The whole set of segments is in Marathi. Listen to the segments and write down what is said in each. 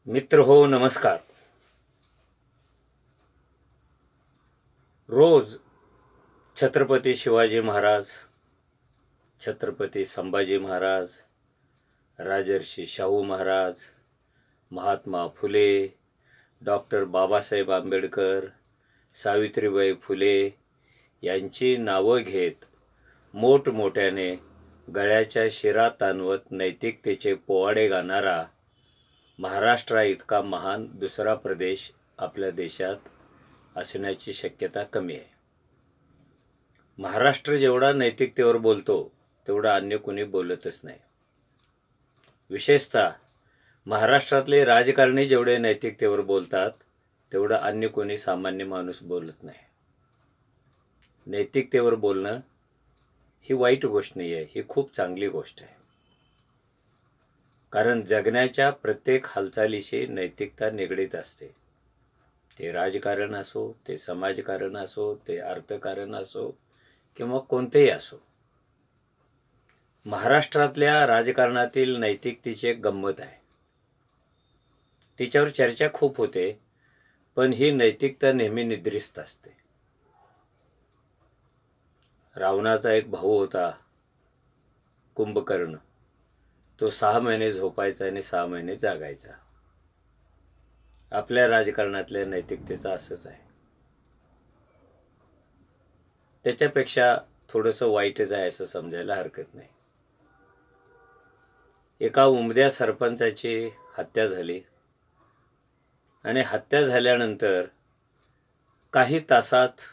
मित्र हो, नमस्कार. रोज छत्रपती शिवाजी महाराज, छत्रपती संभाजी महाराज, राजर्षी शाहू महाराज, महात्मा फुले, डॉक्टर बाबासाहेब आंबेडकर, सावित्रीबाई फुले यांची नावं घेत मोठमोठ्याने गळ्याच्या शिरा ताणवत नैतिकतेचे पोवाडे गाणारा महाराष्ट्रा इतका महान दुसरा प्रदेश आपल्या देशात असण्याची शक्यता कमी आहे. महाराष्ट्र जेवढा नैतिकतेवर बोलतो तेवढा अन्य कोणी बोलतच नाही. विशेषतः महाराष्ट्रातले राजकारणी जेवढे नैतिकतेवर बोलतात तेवढा अन्य कोणी सामान्य माणूस बोलत नाही. नैतिकतेवर बोलणं ही वाईट गोष्ट नाही आहे, ही खूप चांगली गोष्ट आहे. कारण जगण्याच्या प्रत्येक हालचालीशी नैतिकता निगडीत असते. ते राजकारण असो, ते समाजकारण असो, ते अर्थकारण असो किंवा कोणतेही असो. महाराष्ट्रातल्या राजकारणातील नैतिकतेची गंमत आहे. तिच्यावर चर्चा खूप होते, पण ही नैतिकता नेहमी निद्रिस्त असते. रावणाचा एक भाऊ होता कुंभकर्ण. तो 6 महिने झोपायचा आणि 6 महिने जागायचा. आपल्या राजकारणातल्या नैतिकतेचं असंच आहे. त्याच्यापेक्षा थोडंसं वाईटच आहे असं समजायला हरकत नाही. एका उमद्या सरपंचाची हत्या झाली आणि हत्या झाल्यानंतर काही तासात,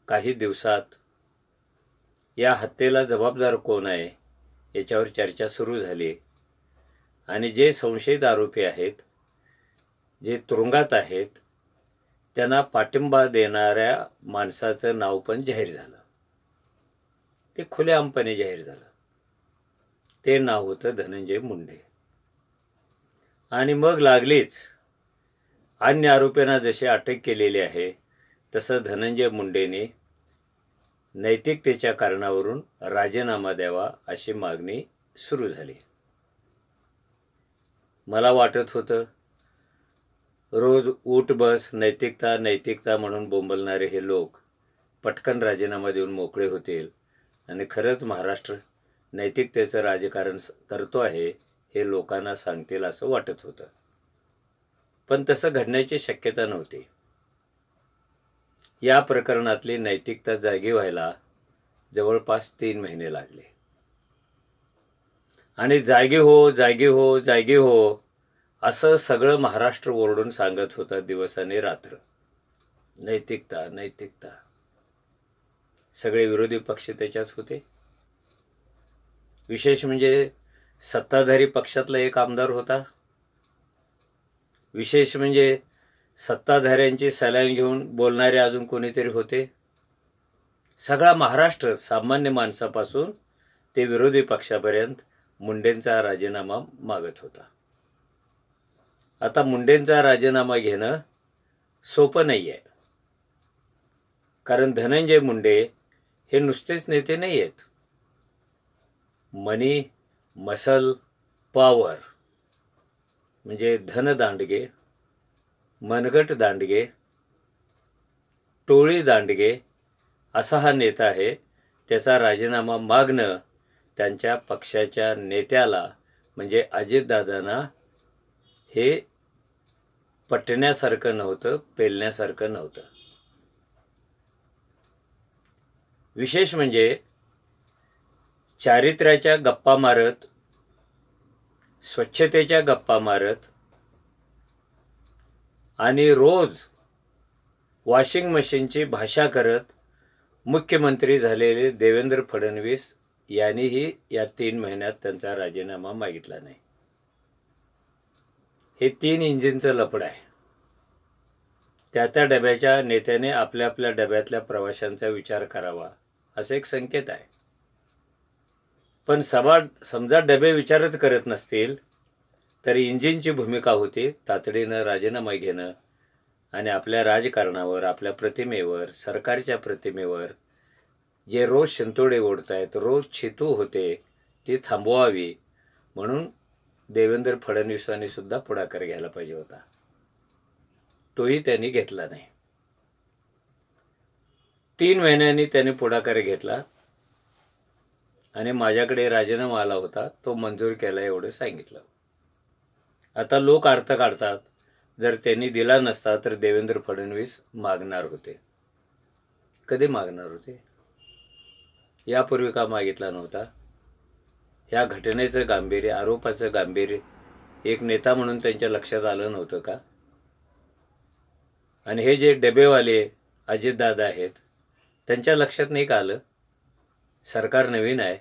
काही दिवसात या हत्येला जबाबदार कोण आहे याच्यावर चर्चा सुरू झाली आणि जे संशयित आरोपी आहेत, जे तुरुंगात आहेत, त्यांना पाठिंबा देणाऱ्या माणसाचं नाव पण जाहीर झालं. ते खुलेआमपणे जाहीर झालं. ते नाव होतं धनंजय मुंडे. आणि मग लागलीच अन्य आरोपींना जशी अटक केलेली आहे तसं धनंजय मुंडेने नैतिकतेच्या कारणावरून राजीनामा द्यावा अशी मागणी सुरू झाली. मला वाटत होतं रोज उठ बस नैतिकता नैतिकता म्हणून बोंबलणारे हे लोक पटकन राजीनामा देऊन मोकळे होतील आणि खरंच महाराष्ट्र नैतिकतेचं राजकारण करतो आहे हे लोकांना सांगतील असं वाटत होतं. पण तसं घडण्याची शक्यता नव्हती. या प्रकरणातली नैतिकता जागी व्हायला जवळपास 3 महिने लागले. आणि जागी हो जागी हो जागी हो असं सगळं महाराष्ट्र ओरडून सांगत होता दिवस आणि रात्र. नैतिकता नैतिकता. सगळे विरोधी पक्ष त्याच्यात होते. विशेष म्हणजे सत्ताधारी पक्षातला एक आमदार होता. विशेष म्हणजे सत्ताधाऱ्यांची सलाईन घेऊन बोलणारे अजून कोणीतरी होते. सगळा महाराष्ट्र सामान्य माणसापासून ते विरोधी पक्षापर्यंत मुंडेंचा राजीनामा मागत होता. आता मुंडेंचा राजीनामा घेणं सोपं नाही आहे. कारण धनंजय मुंडे हे नुसतेच नेते नाही आहेत. मनी, मसल, पॉवर म्हणजे धनदांडगे, मनगट दांडगे, टोळी दांडगे असा हा नेता आहे. त्याचा राजीनामा मागणं त्यांच्या पक्षाच्या नेत्याला म्हणजे अजितदादांना हे पटण्यासारखं नव्हतं, पेलण्यासारखं नव्हतं. विशेष म्हणजे चारित्र्याच्या गप्पा मारत, स्वच्छतेच्या गप्पा मारत आणि रोज वॉशिंग मशीनची भाषा करत मुख्यमंत्री झालेले देवेंद्र फडणवीस यांनीही या 3 महिन्यात त्यांचा राजीनामा मागितला नाही. हे 3 इंजिनचं लफडं आहे. त्या डब्याच्या नेत्याने आपल्या आपल्या डब्यातल्या प्रवाशांचा विचार करावा असा एक संकेत आहे. पण समजा डबे विचारच करत नसतील तर इंजिनची भूमिका होती तातडीनं राजीनामा घेणं आणि आपल्या राजकारणावर, आपल्या प्रतिमेवर, सरकारच्या प्रतिमेवर जे रोज शिंतोडे ओढतायत, रोज छितू होते ती थांबवावी म्हणून देवेंद्र फडणवीसांनी सुद्धा पुढाकार घ्यायला पाहिजे होता. तोही त्यांनी घेतला नाही. 3 महिन्यांनी त्यांनी पुढाकार घेतला आणि माझ्याकडे राजीनामा आला होता, तो मंजूर केला एवढं सांगितलं. आता लोक अर्थ काढतात, जर त्यांनी दिला नसता तर देवेंद्र फडणवीस मागणार होते. कधी मागणार होते? यापूर्वी का मागितला नव्हता? ह्या घटनेचं गांभीर्य, आरोपाचं गांभीर्य एक नेता म्हणून त्यांच्या लक्षात आलं नव्हतं का? आणि हे जे डबेवाले अजितदादा आहेत, त्यांच्या लक्षात नाही का आलं? सरकार नवीन आहे,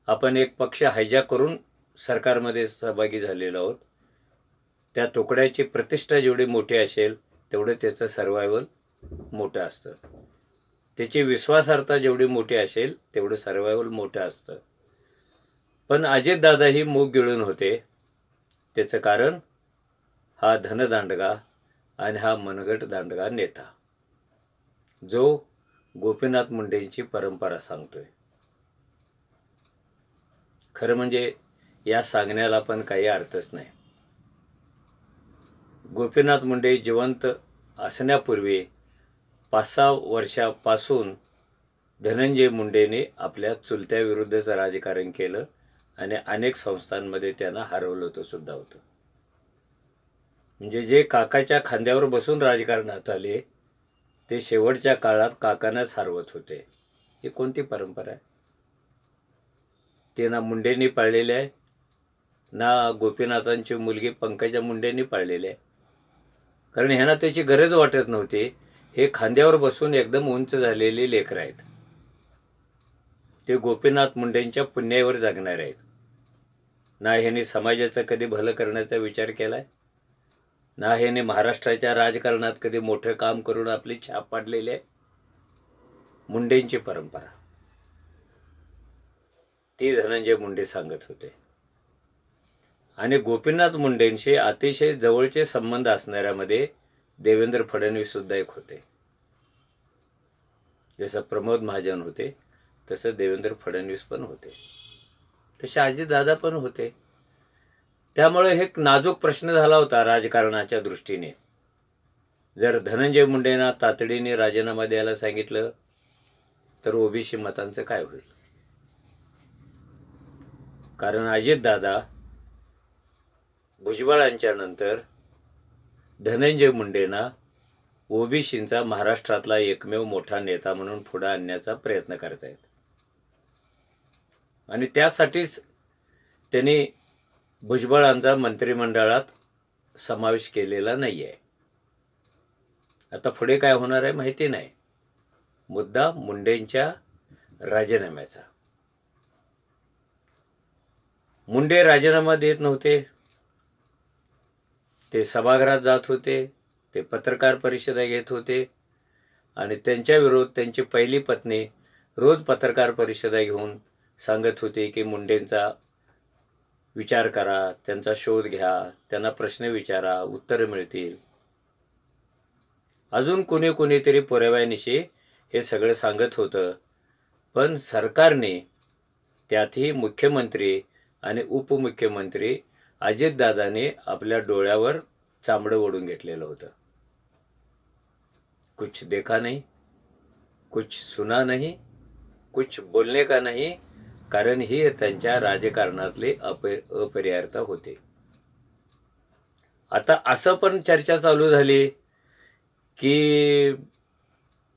आपण एक पक्ष हायजॅक करून सरकारमध्ये सहभागी झालेलो आहोत. त्या तुकड्याची प्रतिष्ठा जेवढी मोठी असेल तेवढं त्याचं सर्वायवल मोठं असतं. त्याची विश्वासार्हता जेवढी मोठी असेल तेवढं सर्वायवल मोठं असतं. पण अजितदादाही मूग गिळून होते. त्याचं कारण हा धनदांडगा आणि हा मनगट दांडगा नेता, जो गोपीनाथ मुंडेंची परंपरा सांगतोय. खरं म्हणजे या सांगण्याला पण काही अर्थच नाही. गोपीनाथ मुंडे जिवंत असण्यापूर्वी 5-6 वर्षापासून धनंजय मुंडेने आपल्या चुलत्या विरुद्धचं राजकारण केलं आणि अनेक संस्थांमध्ये त्यांना हरवलं सुद्धा होतं. म्हणजे जे काकाच्या खांद्यावर बसून राजकारणात आले ते शेवटच्या काळात काकांनाच हरवत होते. ही कोणती परंपरा आहे? ते ना मुंडेंनी पाळलेली आहे, ना गोपीनाथांची मुलगी पंकजा मुंडेंनी पाळलेली आहे. कारण ह्यांना त्याची गरज वाटत नव्हती. हे खांद्यावर बसून एकदम उंच झालेले लेकरं आहेत. ते गोपीनाथ मुंडेंच्या पुण्यावर जगणारे आहेत. ना ह्यांनी समाजाचं कधी भलं करण्याचा विचार केलाय, ना ह्यांनी महाराष्ट्राच्या राजकारणात कधी मोठं काम करून आपली छाप पाडलेली आहे. मुंडेंची परंपरा ती धनंजय मुंडे सांगत होते. आणि गोपीनाथ मुंडेंशी अतिशय जवळचे संबंध असणाऱ्यामध्ये देवेंद्र फडणवीस सुद्धा एक होते. जसं प्रमोद महाजन होते तसं देवेंद्र फडणवीस पण होते, तसे अजितदादा पण होते. त्यामुळे हे नाजूक प्रश्न झाला होता राजकारणाच्या दृष्टीने. जर धनंजय मुंडेंना तातडीने राजीनामा द्यायला सांगितलं तर ओबीसी मतांचं काय होईल? कारण अजितदादा भुजबळांच्या नंतर धनंजय मुंडेंना ओबीसींचा महाराष्ट्रातला एकमेव मोठा नेता म्हणून पुढे आणण्याचा प्रयत्न करतायत. आणि त्यासाठीच त्यांनी भुजबळांचा मंत्रिमंडळात समावेश केलेला नाहीये. आता पुढे काय होणार आहे माहिती नाही. मुद्दा मुंडेंच्या राजीनाम्याचा. मुंडे राजीनामा देत नव्हते. ते सभागृहात जात होते, ते पत्रकार परिषदा घेत होते आणि त्यांच्या विरोध त्यांची पहिली पत्नी रोज पत्रकार परिषदा घेऊन सांगत होती की मुंडेंचा विचार करा, त्यांचा शोध घ्या, त्यांना प्रश्न विचारा, उत्तरं मिळतील. अजून कोणीतरी पुराव्यानिशी हे सगळं सांगत होतं. पण सरकारने, त्यातही मुख्यमंत्री आणि उपमुख्यमंत्री अजितदादाने आपल्या डोळ्यावर चामडं ओढून घेतलेलं होतं. कुछ देखा नहीं, कुछ सुना नहीं, कुछ बोलने का नहीं. कारण ही त्यांच्या राजकारणातली अपरिहार्यता होते. आता असं पण चर्चा चालू झाली की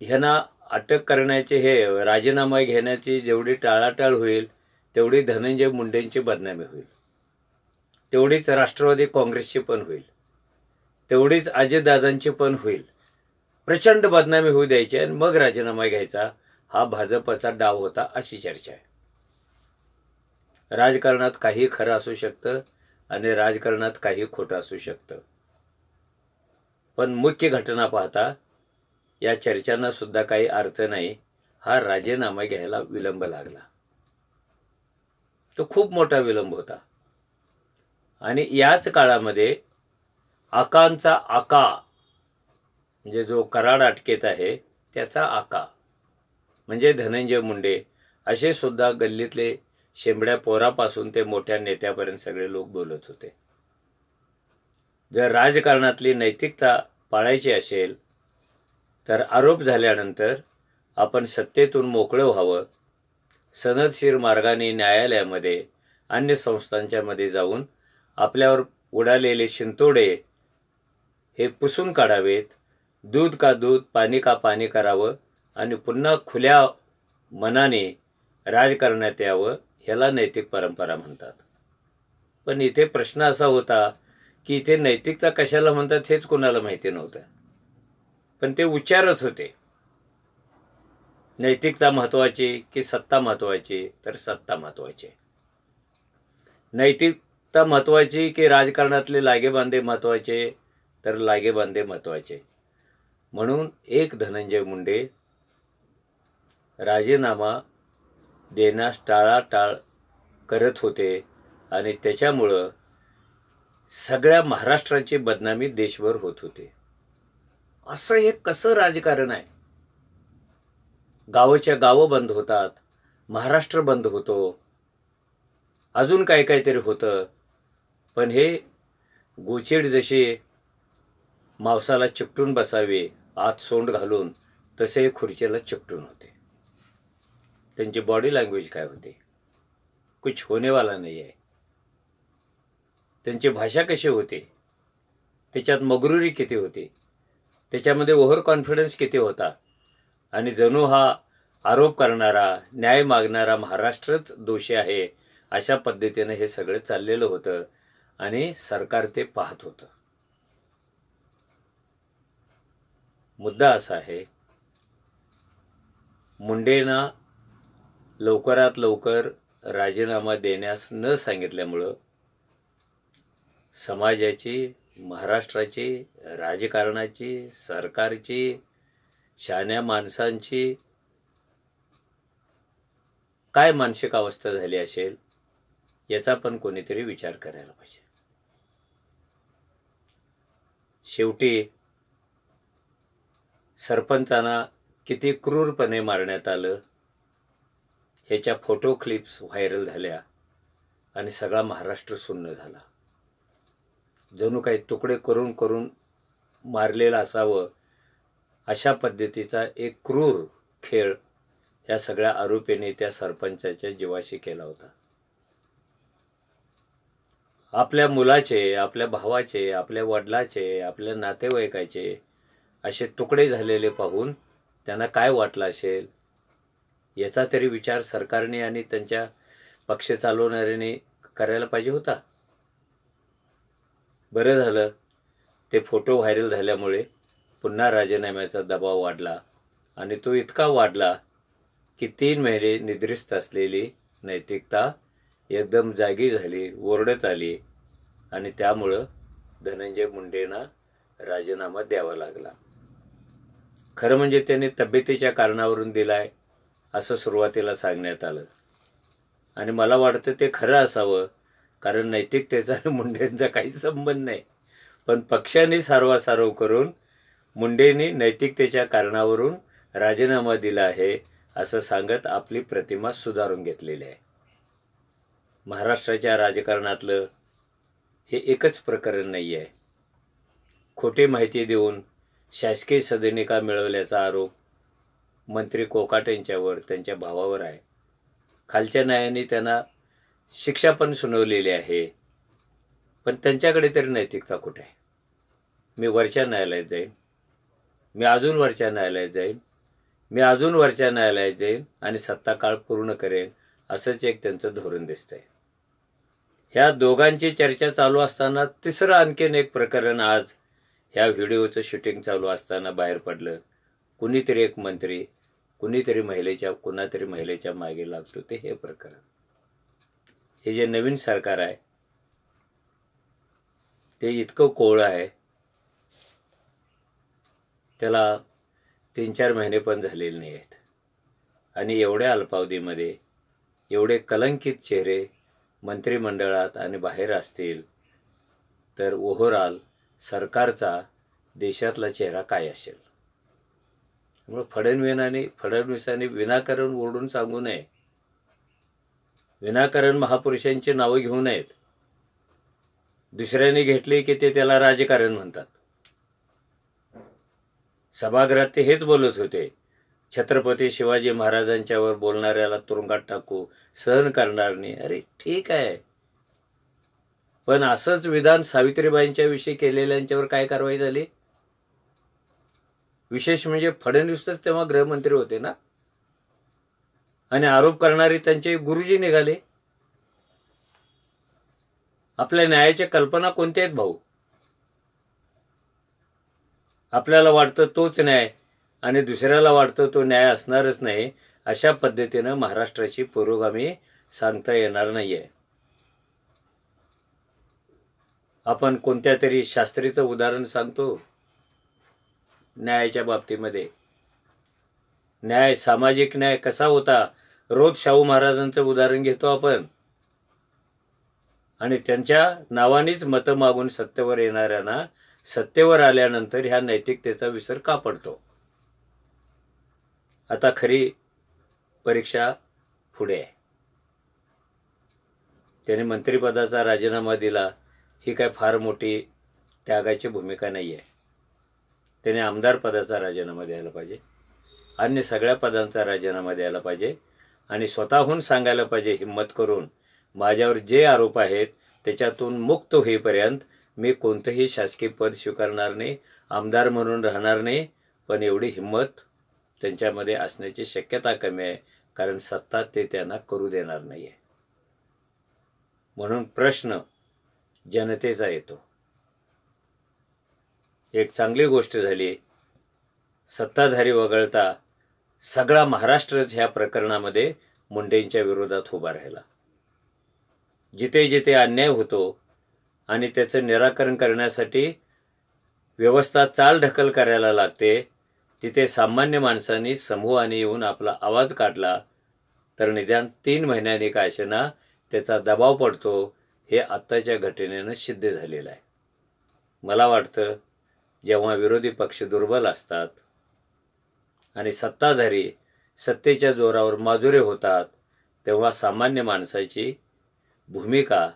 ह्यांना अटक करण्याचे, हे राजीनामा घेण्याची जेवढी टाळाटाळ होईल तेवढी धनंजय मुंडेंची बदनामी होईल, तेवढीच राष्ट्रवादी काँग्रेसची पण होईल, तेवढीच अजितदादांची पण होईल. प्रचंड बदनामी होऊ द्यायची आणि मग राजीनामा घ्यायचा. हा भाजपचा डाव होता अशी चर्चा आहे. राजकारणात काही खरं असू शकतं आणि राजकारणात काही खोटं असू शकतं. पण मुख्य घटना पाहता या चर्चांना सुद्धा काही अर्थ नाही. हा राजीनामा घ्यायला विलंब लागला. तो खूप मोठा विलंब होता. आणि याच काळामध्ये आकांचा आका, म्हणजे जो कराड अटकेत आहे त्याचा आका म्हणजे धनंजय मुंडे, असे सुद्धा गल्लीतले शेंबड्या पोरापासून ते मोठ्या नेत्यापर्यंत सगळे लोक बोलत होते. जर राजकारणातली नैतिकता पाळायची असेल तर आरोप झाल्यानंतर आपण सत्तेतून मोकळं व्हावं, सनदशीर मार्गाने न्यायालयामध्ये अन्य संस्थांच्या मध्ये जाऊन आपल्यावर उडालेले शिंतोडे हे पुसून काढावेत, दूध का दूध पाणी का पाणी करावं आणि पुन्हा खुल्या मनाने राजकारणात यावं. ह्याला नैतिक परंपरा म्हणतात. पण इथे प्रश्न असा होता की इथे नैतिकता कशाला म्हणतात हेच कोणाला माहिती नव्हतं. पण ते उच्चारच होते. नैतिकता महत्वाची की सत्ता महत्वाची? तर सत्ता महत्वाची. नैतिकता महत्वाची की राजकारणातले लागेबांधे महत्वाचे? तर लागेबांधे महत्वाचे. म्हणून एक धनंजय मुंडे राजीनामा देण्यास टाळाटाळ करत होते आणि त्याच्यामुळं सगळ्या महाराष्ट्राची बदनामी देशभर होत होते. असं हे कसं राजकारण आहे? गावच्या गावं बंद होतात, महाराष्ट्र बंद होतो, अजून काय काहीतरी होतं. पण हे गोचिड जशी मांसाला चिकटून बसावे आत सोंड घालून, तसे खुर्चीला चिकटून होते. त्यांची बॉडी लँग्वेज काय होती? कुछ होने वाला नाही आहे. त्यांची भाषा कशी होती? त्याच्यात मगरुरी किती होती? त्याच्यामध्ये ओव्हर कॉन्फिडन्स किती होता? आणि जणू हा आरोप करणारा, न्याय मागणारा महाराष्ट्रच दोषी आहे अशा पद्धतीने हे सगळं चाललेलं होतं आणि सरकार ते पाहत होतं. मुद्दा असा आहे, मुंडेंना लवकरात लवकर राजीनामा देण्यास न सांगितल्यामुळं समाजाची, महाराष्ट्राची, राजकारणाची, सरकारची, शहाण्या माणसांची काय मानसिक अवस्था झाली असेल याचा पण कोणीतरी विचार करायला पाहिजे. शेवटी सरपंचांना किती क्रूरपणे मारण्यात आलं ह्याच्या फोटो क्लिप्स व्हायरल झाल्या आणि सगळा महाराष्ट्र सुन्न झाला. जणू काही तुकडे करून करून मारलेलं असावं अशा पद्धतीचा एक क्रूर खेळ या सगळ्या आरोपींनी त्या सरपंचाच्या जीवाशी केला होता. आपल्या मुलाचे, आपल्या भावाचे, आपल्या वडिलाचे, आपल्या नातेवाईकाचे असे तुकडे झालेले पाहून त्यांना काय वाटलं असेल याचा तरी विचार सरकारने आणि त्यांच्या पक्ष चालवणाऱ्यांनी करायला पाहिजे होता. बरं झालं ते फोटो व्हायरल झाल्यामुळे पुन्हा राजीनाम्याचा दबाव वाढला आणि तो इतका वाढला की 3 महिने निद्रिस्त असलेली नैतिकता एकदम जागी झाली, ओरडत आली आणि त्यामुळं धनंजय मुंडेंना राजीनामा द्यावा लागला. खरं म्हणजे त्यांनी तब्येतीच्या कारणावरून दिलाय असं सुरुवातीला सांगण्यात आलं आणि मला वाटतं ते खरं असावं, कारण नैतिकतेचा आणि मुंडेंचा काही संबंध नाही. पण पक्षाने सारवासारव करून मुंडेंनी नैतिकतेच्या कारणावरून राजीनामा दिला आहे असं सांगत आपली प्रतिमा सुधारून घेतलेली आहे. महाराष्ट्राच्या राजकारणातलं हे एकच प्रकरण नाही आहे. खोटी माहिती देऊन शासकीय सदनिका मिळवल्याचा आरोप मंत्री कोकाट यांच्यावर, त्यांच्या भावावर आहे. खालच्या न्यायाने त्यांना शिक्षा पण सुनावलेली आहे. पण त्यांच्याकडे तरी नैतिकता कुठे आहे? मी वरच्या न्यायालयात जाईन, मी अजून वरच्या न्यायालयात जाईन, मी अजून वरच्या न्यायालयात जाईन आणि सत्ता काळ पूर्ण करेन असंच एक त्यांचं धोरण दिसतंय. ह्या दोघांची चर्चा चालू असताना तिसरं आणखीन एक प्रकरण आज ह्या व्हिडिओचं शूटिंग चालू असताना बाहेर पडलं. कुणीतरी एक मंत्री कुणातरी महिलेच्या मागे लागतो ते हे प्रकरण. हे जे नवीन सरकार आहे ते इतकं कोवळं आहे, त्याला 3-4 महिने पण झालेले नाही आहेत आणि एवढ्या अल्पावधीमध्ये एवढे कलंकित चेहरे मंत्रिमंडळात आणि बाहेर असतील तर ओव्हरऑल सरकारचा देशातला चेहरा काय असेल? त्यामुळे फडणवीसांनी विनाकारण ओरडून सांगू नये. विनाकारण महापुरुषांची नावं घेऊ नयेत. दुसऱ्याने घेतली की ते त्याला राजकारण म्हणतात. सभागृहात ते हेच बोलत होते, छत्रपती शिवाजी महाराजांच्यावर बोलणाऱ्याला तुरुंगात टाकू, सहन करणार नाही. अरे ठीक आहे, पण असंच विधान सावित्रीबाईंच्या विषयी केलेल्यांच्यावर काय कारवाई झाली? विशेष म्हणजे फडणवीसच तेव्हा गृहमंत्री होते ना, आणि आरोप करणारे त्यांचे गुरुजी निघाले. आपल्या न्यायाच्या कल्पना कोणत्या आहेत भाऊ? आपल्याला वाटतं तोच न्याय आणि दुसऱ्याला वाटतं तो न्याय असणारच नाही. अशा पद्धतीनं महाराष्ट्राची पुरोगामी सांगता येणार नाहीये. आपण कोणत्या तरी शास्त्रीचं उदाहरण सांगतो न्यायाच्या बाबतीमध्ये. न्याय, सामाजिक न्याय कसा होता? रोज शाहू महाराजांचं उदाहरण घेतो आपण, आणि त्यांच्या नावानेच मतं मागून सत्तेवर येणाऱ्यांना सत्तेवर आल्यानंतर ह्या नैतिकतेचा विसर का पडतो? आता खरी परीक्षा पुढे आहे. त्याने मंत्रिपदाचा राजीनामा दिला, ही काय फार मोठी त्यागाची भूमिका नाही आहे. त्याने आमदार पदाचा राजीनामा द्यायला पाहिजे, अन्य सगळ्या पदांचा राजीनामा द्यायला पाहिजे, आणि स्वतःहून सांगायला पाहिजे हिम्मत करून, माझ्यावर जे आरोप आहेत त्याच्यातून मुक्त होईपर्यंत मी कोणतंही शासकीय पद स्वीकारणार नाही, आमदार म्हणून राहणार नाही. पण एवढी हिम्मत त्यांच्यामध्ये असण्याची शक्यता कमी आहे, कारण सत्ता ते त्यांना करू देणार नाही आहे. म्हणून प्रश्न जनतेचा येतो. एक चांगली गोष्ट झाली, सत्ताधारी वगळता सगळा महाराष्ट्रच ह्या प्रकरणामध्ये मुंडेंच्या विरोधात उभा राहिला. जिथे जिथे अन्याय होतो आणि त्याचं निराकरण करण्यासाठी व्यवस्था चालढकल करायला लागते, तिथे सामान्य माणसांनी समूहाने येऊन आपला आवाज काढला तर निदान 3 महिन्यांनी का असेना त्याचा दबाव पडतो. हे आत्ताच्या घटनेनं सिद्ध झालेलं आहे. मला वाटतं जेव्हा विरोधी पक्ष दुर्बल असतात आणि सत्ताधारी सत्तेच्या जोरावर माजुरे होतात, तेव्हा सामान्य माणसाची भूमिका,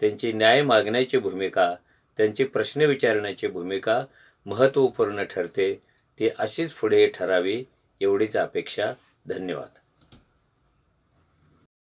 त्यांची न्याय मागण्याची भूमिका, त्यांची प्रश्न विचारण्याची भूमिका महत्त्वपूर्ण ठरते. ती अशीच पुढे ठरावी एवढीच अपेक्षा. धन्यवाद.